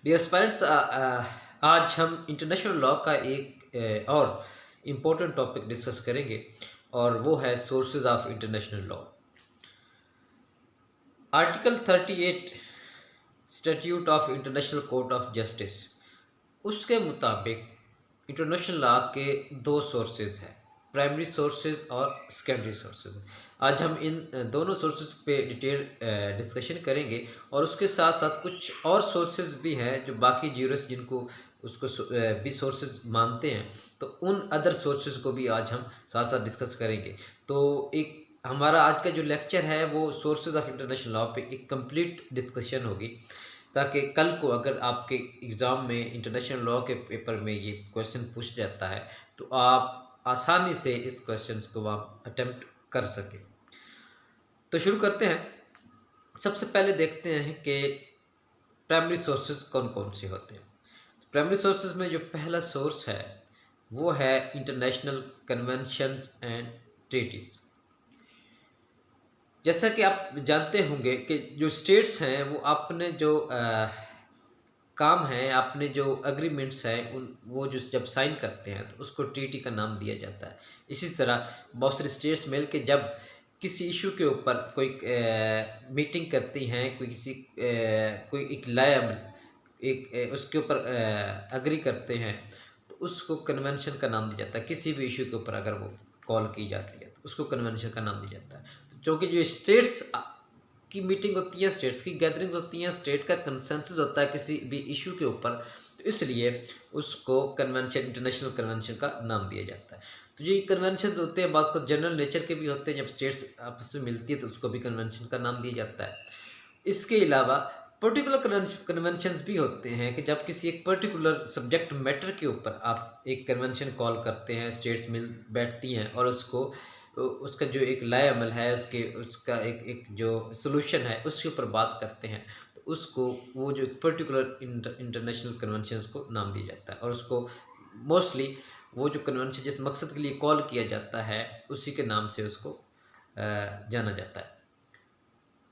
Dear students, आज हम international law का एक और इम्पोर्टेंट टॉपिक डिस्कस करेंगे और वो है sources of international law. Article 38 statute of international court of justice, उसके मुताबिक इंटरनेशनल लॉ के दो सोर्सेज हैं, प्राइमरी सोर्सेज और सेकेंडरी सोर्सेज। आज हम इन दोनों सोर्सेज पे डिटेल डिस्कशन करेंगे और उसके साथ साथ कुछ और सोर्सेज भी हैं जो बाकी ज्यूरिस्ट जिनको उसको भी सोर्सेज मानते हैं, तो उन अदर सोर्सेज को भी आज हम साथ साथ डिस्कस करेंगे। तो एक हमारा आज का जो लेक्चर है वो सोर्सेज ऑफ इंटरनेशनल लॉ पे एक कंप्लीट डिस्कशन होगी, ताकि कल को अगर आपके एग्ज़ाम में इंटरनेशनल लॉ के पेपर में ये क्वेश्चन पूछ जाता है तो आप आसानी से इस क्वेश्चन को आप अटेम्प्ट कर सकें। तो शुरू करते हैं। सबसे पहले देखते हैं कि प्राइमरी सोर्सेज कौन कौन से होते हैं। प्राइमरी सोर्सेज में जो पहला सोर्स है वो है इंटरनेशनल कन्वेंशंस एंड ट्रीटीज़। जैसा कि आप जानते होंगे कि जो स्टेट्स हैं वो अपने जो काम है, अपने जो एग्रीमेंट्स हैं उन वो जो जब साइन करते हैं तो उसको ट्रीटी का नाम दिया जाता है। इसी तरह बहुत सारी स्टेट्स मिल के जब किसी इशू के ऊपर कोई मीटिंग करती हैं, कोई एक लायम एक उसके ऊपर एग्री करते हैं तो उसको कन्वेंशन का नाम दिया जाता है। किसी भी इशू के ऊपर अगर वो कॉल की जाती है तो उसको कन्वेंशन का नाम दिया जाता है। तो क्योंकि जो स्टेट्स की मीटिंग होती है, स्टेट्स की गैदरिंग होती हैं, स्टेट का कंसेंसस होता है किसी भी इशू के ऊपर, तो इसलिए उसको कन्वेंशन, इंटरनेशनल कन्वेंशन का नाम दिया जाता है। तो ये कन्वेंशन होते हैं, बात को जनरल नेचर के भी होते हैं, जब स्टेट्स आपस में मिलती है तो उसको भी कन्वेंशन का नाम दिया जाता है। इसके अलावा पर्टिकुलर कन्वेंशंस भी होते हैं कि जब किसी एक पर्टिकुलर सब्जेक्ट मैटर के ऊपर आप एक कन्वेंशन कॉल करते हैं, स्टेट्स मिल बैठती हैं और उसका जो एक लाए अमल है, उसका एक जो सोल्यूशन है उसके ऊपर बात करते हैं, तो उसको वो जो पर्टिकुलर इंटरनेशनल कन्वेंशन को नाम दिया जाता है। और उसको मोस्टली वो जो कन्वेंशन जिस मकसद के लिए कॉल किया जाता है उसी के नाम से उसको जाना जाता है।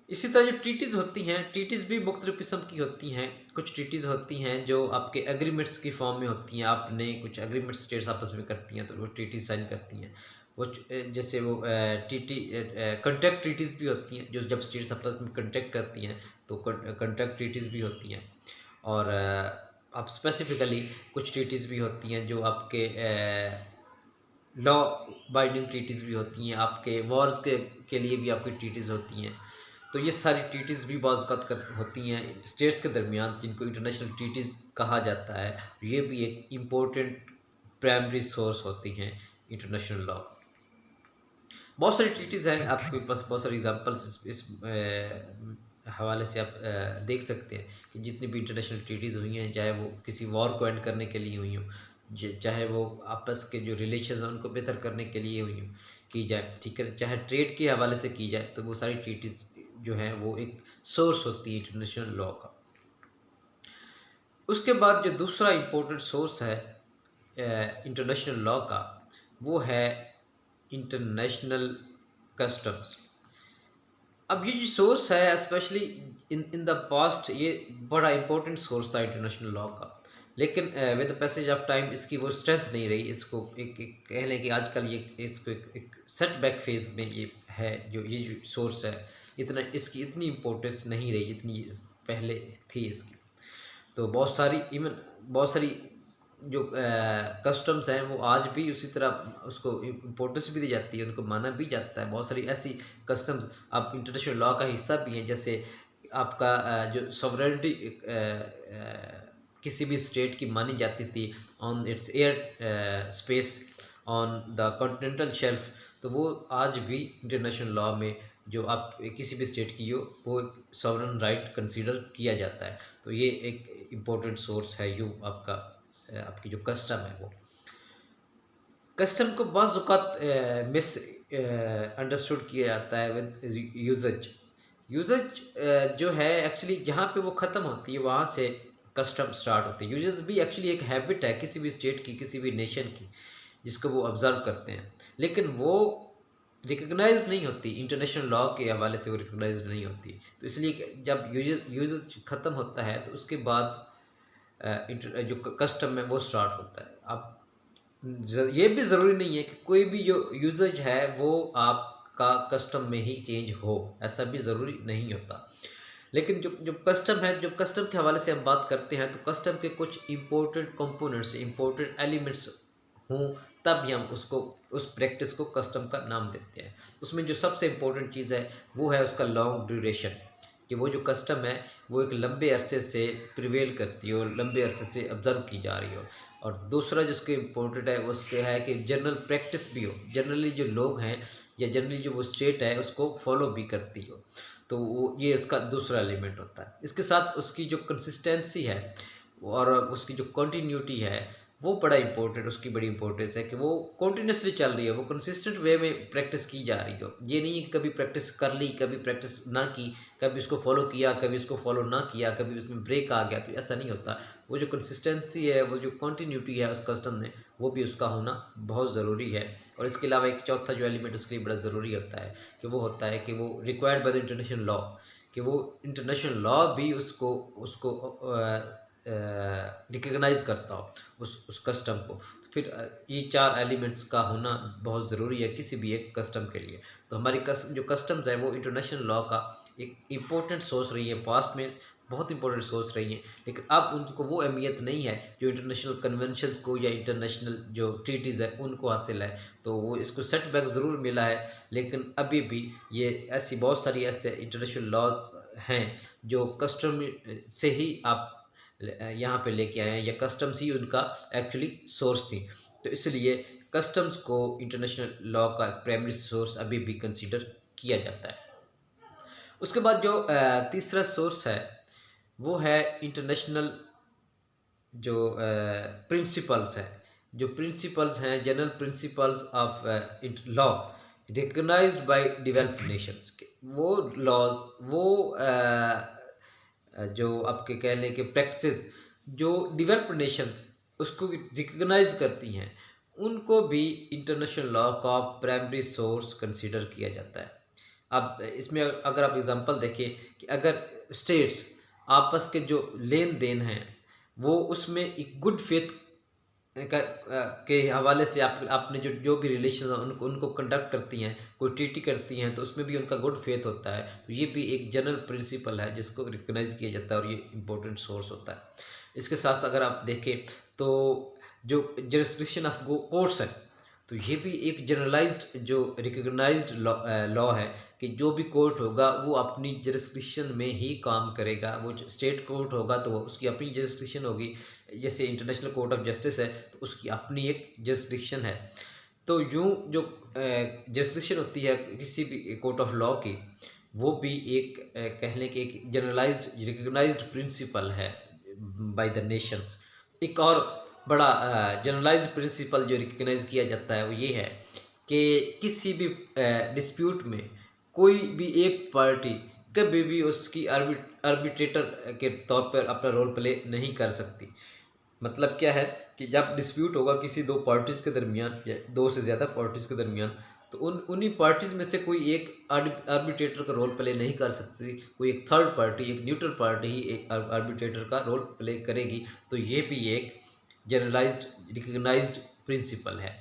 इसी तरह जो ट्रीटीज़ होती हैं, ट्रीटीज़ भी मुख्तलिफ़ किस्म की होती हैं। कुछ ट्रीटीज़ होती हैं जो आपके एग्रीमेंट्स की फॉर्म में होती हैं, आपने कुछ एग्रीमेंट्स स्टेट्स आपस में करती हैं तो वो ट्रीटी साइन करती हैं। जैसे वो कॉन्ट्रैक्ट ट्रीटीज़ भी होती हैं, जो जब स्टेट्स आपस में कॉन्ट्रैक्ट करती हैं तो कॉन्ट्रैक्ट ट्रीटीज़ भी होती हैं। और आप स्पेसिफिकली कुछ ट्रीटीज़ भी होती हैं जो आपके लॉ बाइंडिंग ट्रीटीज़ भी होती हैं, आपके वॉर्स के लिए भी आपकी ट्रीटीज़ होती हैं। तो ये सारी ट्रीटीज़ भी बाज़ होती हैं स्टेट्स के दरमियान, जिनको इंटरनेशनल ट्रीटीज़ कहा जाता है। ये भी एक इम्पोर्टेंट प्राइमरी सोर्स होती हैं इंटरनेशनल लॉ। बहुत सारी ट्रीटीज़ हैं, आपके पास बहुत सारी एग्जांपल्स इस हवाले से आप देख सकते हैं कि जितनी भी इंटरनेशनल ट्रीटीज़ हुई हैं, चाहे वो किसी वॉर को एंड करने के लिए हुई हों, चाहे वो आपस के जो रिलेशंस हैं उनको बेहतर करने के लिए हुई हों, की जाए, ठीक है, चाहे ट्रेड के हवाले से की जाए, तो वो सारी ट्रीटीज़ जो है वो एक सोर्स होती है इंटरनेशनल लॉ का। उसके बाद जो दूसरा इम्पोर्टेंट सोर्स है इंटरनेशनल लॉ का, वो है इंटरनेशनल कस्टम्स। अब ये जो सोर्स है स्पेशली इन द पास्ट, ये बड़ा इंपॉर्टेंट सोर्स था इंटरनेशनल लॉ का, लेकिन with the passage of time इसकी वो स्ट्रेंथ नहीं रही। इसको एक कह लें कि आजकल ये इसको एक सेटबैक फेज में ये है। ये जो सोर्स है, इसकी इतनी इम्पोर्टेंस नहीं रही जितनी पहले थी इसकी। तो बहुत सारी जो कस्टम्स हैं वो आज भी उसी तरह उसको इम्पोर्टेंस भी दी जाती है, उनको माना भी जाता है। बहुत सारी ऐसी कस्टम्स आप इंटरनेशनल लॉ का हिस्सा भी हैं, जैसे आपका जो सॉवरेनिटी किसी भी स्टेट की मानी जाती थी on it's air space on the continental shelf, तो वो आज भी इंटरनेशनल लॉ में जो आप किसी भी स्टेट की हो वो सॉवरेन राइट कंसीडर किया जाता है। तो ये एक इम्पोर्टेंट सोर्स है आपकी जो कस्टम है वो। कस्टम को बाज़ औक़ात मिस अंडरस्टूड किया जाता है विद यूजेज जो है एक्चुअली जहाँ पे वो ख़त्म होती है वहाँ से कस्टम स्टार्ट होती है। यूजेज भी एक्चुअली एक हैबिट है किसी भी स्टेट की, किसी भी नेशन की, जिसको वो ऑब्ज़र्व करते हैं, लेकिन वो रिकग्नाइज नहीं होती इंटरनेशनल लॉ के हवाले से, वो रिकग्नाइज नहीं होती। तो इसलिए जब यूजेज ख़त्म होता है तो उसके बाद जो कस्टम है वो स्टार्ट होता है। अब ये भी ज़रूरी नहीं है कि कोई भी जो यूजेज है वो आपका कस्टम में ही चेंज हो, ऐसा भी ज़रूरी नहीं होता। लेकिन जो जो कस्टम है, जब कस्टम के हवाले से हम बात करते हैं तो कस्टम के कुछ इम्पोर्टेंट कंपोनेंट्स, इम्पोर्टेंट एलिमेंट्स हों, तब भी हम उसको, उस प्रैक्टिस को कस्टम का नाम देते हैं। उसमें जो सबसे इम्पोर्टेंट चीज़ है वो है उसका लॉन्ग ड्यूरेशन, कि वो जो कस्टम है वो एक लंबे अरसे से प्रिवेल करती हो, लंबे अरसे से ऑब्ज़र्व की जा रही हो। और दूसरा जिसके इम्पोर्टेंट है उसके है कि जनरल प्रैक्टिस भी हो, जनरली जो लोग हैं या जनरली जो वो स्टेट है उसको फॉलो भी करती हो। तो वो ये उसका दूसरा एलिमेंट होता है। इसके साथ उसकी जो कंसिस्टेंसी है और उसकी जो कंटिन्यूटी है वो बड़ा इंपॉर्टेंट, उसकी बड़ी इंपॉर्टेंस है कि वो कंटिन्यूसली चल रही है, वो कंसिस्टेंट वे में प्रैक्टिस की जा रही हो। ये नहीं है कि कभी प्रैक्टिस कर ली, कभी प्रैक्टिस ना की, कभी इसको फॉलो किया, कभी इसको फॉलो ना किया, कभी उसमें ब्रेक आ गया, तो ऐसा नहीं होता। वो जो कंसिस्टेंसी है, वो जो कंटिन्यूटी है उस कस्टम में, वो भी उसका होना बहुत ज़रूरी है। और इसके अलावा एक चौथा जो एलिमेंट उसके लिए बड़ा ज़रूरी होता है कि वो होता है कि वो required by the international law, कि वो इंटरनेशनल लॉ भी उसको उसको रिकग्नाइज करता हो उस कस्टम को। फिर ये चार एलिमेंट्स का होना बहुत ज़रूरी है किसी भी एक कस्टम के लिए। तो हमारी जो कस्टम्स है वो इंटरनेशनल लॉ का एक इम्पोर्टेंट सोर्स रही है, पास्ट में बहुत इंपॉर्टेंट सोर्स रही है, लेकिन अब उनको वो अहमियत नहीं है जो इंटरनेशनल कन्वेंशंस को या इंटरनेशनल जो ट्रीटीज़ है उनको हासिल है। तो वो इसको सेटबैक ज़रूर मिला है, लेकिन अभी भी ये ऐसी बहुत सारी ऐसे इंटरनेशनल लॉ हैं जो कस्टम से ही आप यहाँ पे लेके आए हैं, या कस्टम्स ही उनका एक्चुअली सोर्स थी। तो इसलिए कस्टम्स को इंटरनेशनल लॉ का प्राइमरी सोर्स अभी भी कंसीडर किया जाता है। उसके बाद जो तीसरा सोर्स है वो है इंटरनेशनल जो प्रिंसिपल्स है, जो प्रिंसिपल्स हैं, general principles of law recognized by developed nations. वो लॉज, वो जो आपके कह लें कि प्रैक्टिसेस जो डेवलप्ड नेशंस उसको रिकग्नाइज करती हैं, उनको भी इंटरनेशनल लॉ का प्राइमरी सोर्स कंसीडर किया जाता है। अब इसमें अगर आप एग्जांपल देखें कि अगर स्टेट्स आपस के जो लेन देन हैं वो उसमें एक गुड फेथ के हवाले से आपने जो जो भी रिलेशन उनको उनको कंडक्ट करती हैं, कोई ट्रीटी करती हैं, तो उसमें भी उनका गुड फेथ होता है। तो ये भी एक जनरल प्रिंसिपल है जिसको रिकग्नाइज किया जाता है और ये इंपॉर्टेंट सोर्स होता है। इसके साथ अगर आप देखें तो जो जरिस्डिक्शन ऑफ कोर्ट्स है, तो ये भी एक जनरलाइज्ड जो रिकग्नाइज्ड लॉ है कि जो भी कोर्ट होगा वो अपनी जरिस्डिक्शन में ही काम करेगा। वो स्टेट कोर्ट होगा तो वो उसकी अपनी जरिस्डिक्शन होगी, जैसे इंटरनेशनल कोर्ट ऑफ जस्टिस है तो उसकी अपनी एक जरिस्डिक्शन है। तो यूँ जो जरिस्डिक्शन होती है किसी भी कोर्ट ऑफ लॉ की, वो भी एक कह लें कि एक जनरलाइज्ड रिकग्नाइज्ड प्रिंसिपल है बाय द नेशंस। एक और बड़ा जनरलाइज्ड प्रिंसिपल जो रिकग्नाइज किया जाता है वो ये है कि किसी भी डिस्प्यूट में कोई भी एक पार्टी कभी भी उसकी आर्बिट्रेटर के तौर पर अपना रोल प्ले नहीं कर सकती। मतलब क्या है कि जब डिस्प्यूट होगा किसी दो पार्टीज़ के दरमियान या दो से ज़्यादा पार्टीज़ के दरमियान, तो उन्हीं पार्टीज़ में से कोई एक आर्बिट्रेटर का रोल प्ले नहीं कर सकती, कोई एक थर्ड पार्टी, एक न्यूट्रल पार्टी ही एक आर्बिट्रेटर का रोल प्ले करेगी। तो ये भी एक जनरलाइज्ड रिकग्नाइज्ड प्रिंसिपल है।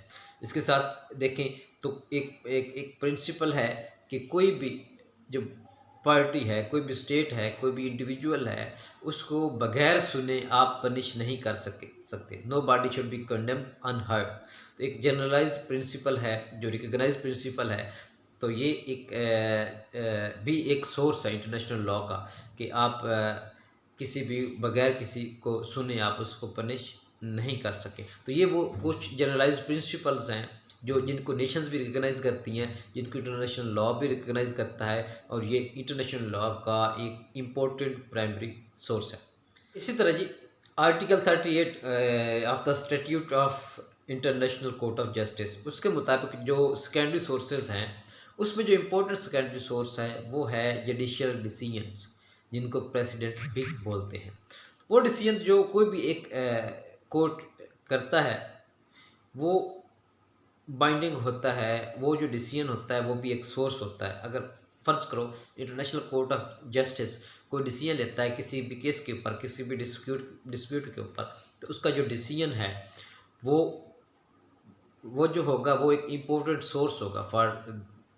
इसके साथ देखें तो एक एक एक प्रिंसिपल है कि कोई भी जो पार्टी है, कोई भी स्टेट है, कोई भी इंडिविजुअल है, उसको बगैर सुने आप पनिश नहीं कर सकते। Nobody should be condemned unheard. तो एक जनरलाइज्ड प्रिंसिपल है जो रिकग्नाइज्ड प्रिंसिपल है। तो ये एक भी एक सोर्स है इंटरनेशनल लॉ का कि आप किसी भी बगैर किसी को सुने आप उसको पनिश नहीं कर सके। तो ये वो कुछ जनरलाइज्ड प्रिंसिपल्स हैं जो जिनको नेशंस भी रिकग्नाइज करती हैं, जिनको इंटरनेशनल लॉ भी रिकग्नाइज करता है, और ये इंटरनेशनल लॉ का एक इम्पोर्टेंट प्राइमरी सोर्स है। इसी तरह जी article 38 of the statute of international court of justice, उसके मुताबिक जो सेकेंडरी सोर्सेज हैं उसमें जो इम्पोर्टेंट सेकेंडरी सोर्स है वो है जुडिशियल डिसीजंस, जिनको प्रेसिडेंट भी बोलते हैं। वो डिसीजन जो कोई भी एक कोर्ट करता है वो बाइंडिंग होता है, वो जो डिसीजन होता है वो भी एक सोर्स होता है। अगर फ़र्ज़ करो इंटरनेशनल कोर्ट ऑफ जस्टिस कोई डिसीजन लेता है किसी भी केस के ऊपर, किसी भी डिस्प्यूट के ऊपर, तो उसका जो डिसीजन है वो वो जो होगा वो एक इम्पोर्टेंट सोर्स होगा फॉर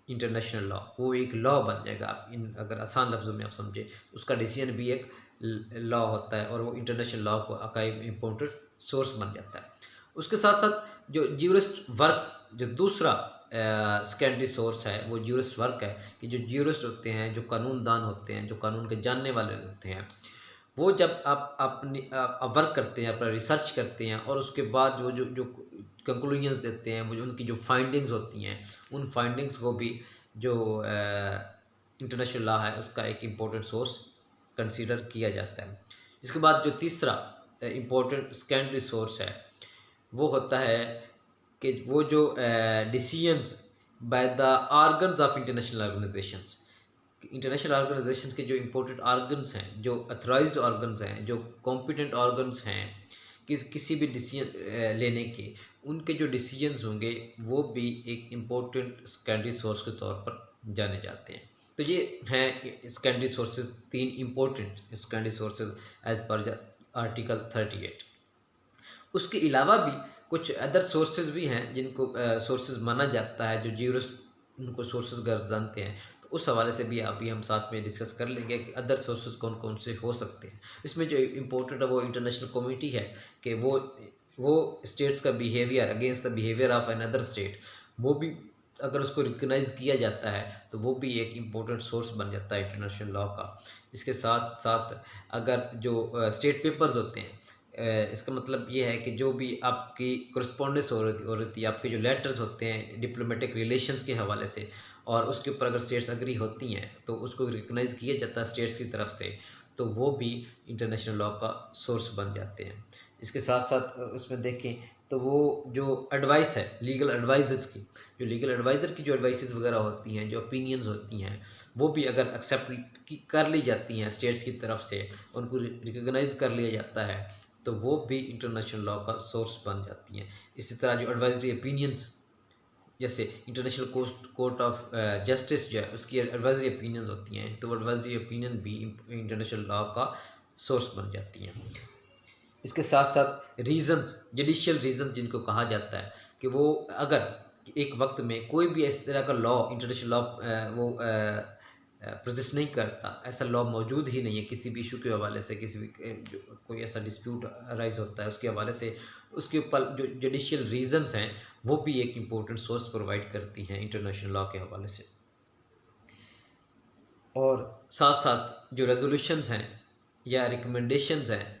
इंटरनेशनल लॉ। वो एक लॉ बन जाएगा। आप इन अगर आसान लफ्ज़ों में आप समझे, उसका डिसीजन भी एक लॉ होता है और वो इंटरनेशनल लॉ का एक इम्पोर्टेंट सोर्स बन जाता है। उसके साथ साथ जो ज्यूरिस्ट वर्क, जो दूसरा सेकेंडरी सोर्स है, वो ज्यूरिस्ट वर्क है कि जो ज्यूरिस्ट होते हैं, जो कानूनदान होते हैं, जो कानून के जानने वाले होते हैं, वो जब आप अपनी वर्क करते हैं, अपना रिसर्च करते हैं और उसके बाद वो जो जो कंक्लूजन्स देते हैं, वो जो उनकी जो फाइंडिंग्स होती हैं, उन फाइंडिंग्स को भी जो इंटरनेशनल लॉ है उसका एक इम्पोर्टेंट सोर्स कंसीडर किया जाता है। इसके बाद जो तीसरा इम्पोर्टेंट सेकेंडरी सोर्स है वो होता है कि वो जो decisions by the organs of international organisations, international organisations के जो इम्पोर्टेंट ऑर्गन्स हैं, जो अथॉराइज्ड ऑर्गन्स हैं, जो कॉम्पिटेंट ऑर्गन्स हैं किसी भी डिसीजन लेने के, उनके जो डिसीजंस होंगे वो भी एक इम्पोर्टेंट सेकेंडरी सोर्स के तौर पर जाने जाते हैं। तो ये हैं secondary sources, 3 important secondary sources as per article 38। उसके अलावा भी कुछ अदर सोर्सेज भी हैं जिनको सोर्सेज माना जाता है, जो ज्यूरिस्ट उनको सोर्सेज जानते हैं। तो उस हवाले से भी अभी हम साथ में डिस्कस कर लेंगे कि अदर सोर्सेज कौन कौन से हो सकते हैं। इसमें जो इम्पोर्टेंट है वो इंटरनेशनल कम्युनिटी है कि वो स्टेट्स का behaviour against the behaviour of another state, वो भी अगर उसको रिकग्नाइज़ किया जाता है तो वो भी एक इम्पोर्टेंट सोर्स बन जाता है इंटरनेशनल लॉ का। इसके साथ साथ अगर जो स्टेट पेपर्स होते हैं, इसका मतलब ये है कि जो भी आपकी करस्पॉन्डेंस हो रही थी, आपके जो लेटर्स होते हैं डिप्लोमेटिक रिलेशंस के हवाले से, और उसके ऊपर अगर स्टेट्स एग्री होती हैं तो उसको रिकग्नाइज़ किया जाता है स्टेट्स की तरफ से, तो वो भी इंटरनेशनल लॉ का सोर्स बन जाते हैं। इसके साथ साथ उसमें देखें तो वो जो एडवाइस है लीगल एडवाइज़र्स की, जो लीगल एडवाइज़र की जो एडवाइसेस वगैरह होती हैं, जो ओपिनियंस होती हैं, वो भी अगर एक्सेप्ट कर ली जाती हैं स्टेट्स की तरफ से, उनको रिकग्नाइज़ कर लिया जाता है, तो वो भी इंटरनेशनल लॉ का सोर्स बन जाती हैं। इसी तरह जो एडवाइजरी ओपिनियंस, जैसे इंटरनेशनल कोर्ट ऑफ जस्टिस जो है उसकी एडवाइजरी ओपिनियंस होती हैं, तो एडवाइजरी ओपिनियन भी इंटरनेशनल लॉ का सोर्स बन जाती हैं। इसके साथ साथ रीजंस, जुडिशियल रीजंस जिनको कहा जाता है, कि वो अगर एक वक्त में कोई भी इस तरह का लॉ इंटरनेशनल लॉ वो प्रजिस्ट नहीं करता, ऐसा लॉ मौजूद ही नहीं है किसी भी इशू के हवाले से, किसी भी कोई ऐसा डिस्प्यूट राइज होता है उसके हवाले से, तो उसके ऊपर जो जुडिशियल रीजंस हैं वो भी एक इम्पोर्टेंट सोर्स प्रोवाइड करती हैं इंटरनेशनल लॉ के हवाले से। और साथ साथ जो रेजोल्यूशंस हैं या रिकमेंडेशंस हैं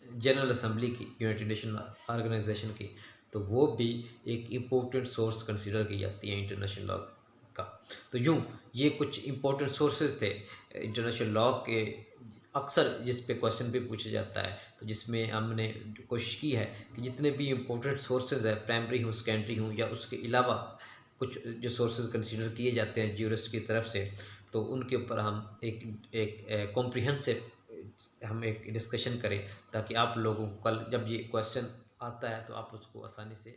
जनरल असम्बली की, यूनाइटेड नेशन ऑर्गेनाइजेशन की, तो वो भी एक इम्पोर्टेंट सोर्स कंसीडर की जाती है इंटरनेशनल लॉ का। तो यूँ ये कुछ इम्पोर्टेंट सोर्सेज थे इंटरनेशनल लॉ के, अक्सर जिस पे क्वेश्चन भी पूछा जाता है, तो जिसमें हमने कोशिश की है कि जितने भी इम्पोर्टेंट सोर्सेज है, प्राइमरी हो सेकेंडरी हो या उसके अलावा कुछ जो सोर्सेज कंसीडर किए जाते हैं ज्यूरिस्ट की तरफ से, तो उनके ऊपर हम एक कॉम्प्रिहेंसिव हम एक डिस्कशन करें, ताकि आप लोगों को कल जब ये क्वेश्चन आता है तो आप उसको आसानी से